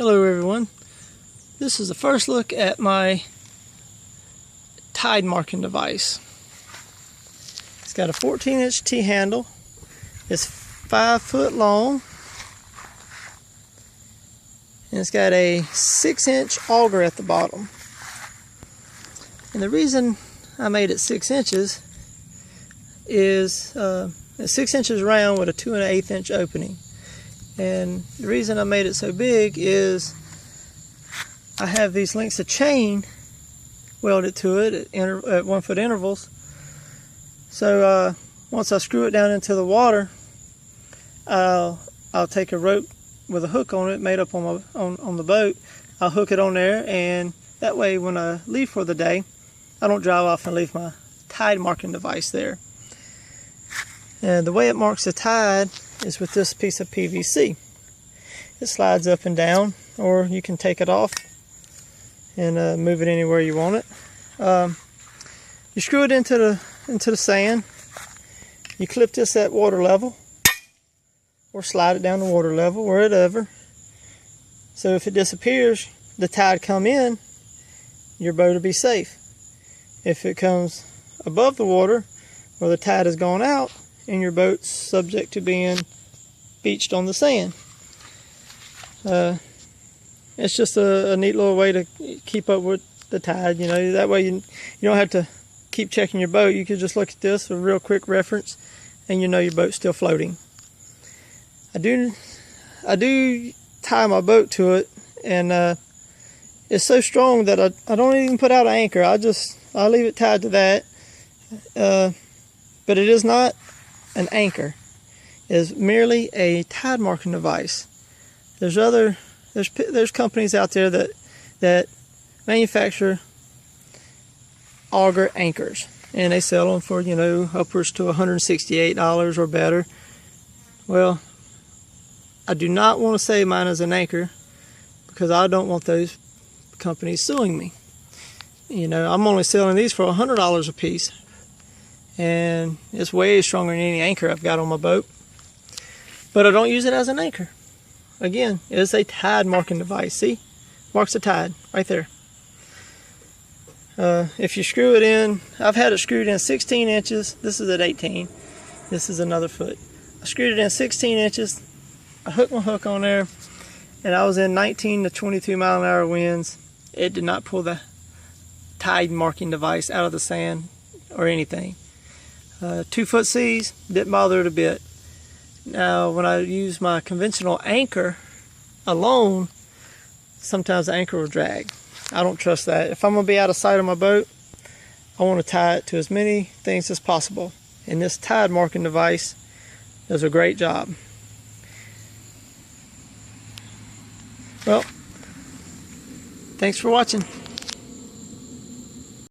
Hello everyone, this is the first look at my tide marking device. It's got a 14-inch T-handle, it's 5 foot long, and it's got a 6-inch auger at the bottom. And the reason I made it 6 inches is it's 6 inches round with a 2 1/8 inch opening. And the reason I made it so big is I have these lengths of chain welded to it at 1 foot intervals. So once I screw it down into the water, I'll take a rope with a hook on it made up on the boat. I'll hook it on there, and that way when I leave for the day, I don't drive off and leave my tide marking device there. And the way it marks the tide is with this piece of PVC. It slides up and down, or you can take it off and move it anywhere you want it. You screw it into the sand. You clip this at water level, or slide it down to water level, wherever. So if it disappears, the tide come in, your boat will be safe. If it comes above the water, where the tide has gone out, and your boat's subject to being beached on the sand. It's just a neat little way to keep up with the tide. You know, that way you don't have to keep checking your boat. You can just look at this, a real quick reference, and you know your boat's still floating. I do tie my boat to it, and it's so strong that I don't even put out an anchor. I leave it tied to that. But it is not an anchor. It is merely a tide marking device. There's companies out there that manufacture auger anchors, and they sell them for, you know, upwards to $168 or better. Well, I do not want to say mine is an anchor, because I don't want those companies suing me. You know, I'm only selling these for $100 a piece, and it's way stronger than any anchor I've got on my boat. But I don't use it as an anchor. Again, it's a tide marking device. See? Marks the tide right there. If you screw it in, I've had it screwed in 16 inches. This is at 18. This is another foot. I screwed it in 16 inches. I hooked my hook on there, and I was in 19 to 22 mile an hour winds. It did not pull the tide marking device out of the sand or anything. 2 foot seas didn't bother it a bit. Now when I use my conventional anchor alone, sometimes the anchor will drag. I don't trust that. If I'm going to be out of sight of my boat, I want to tie it to as many things as possible, and this tide marking device does a great job. Well, thanks for watching.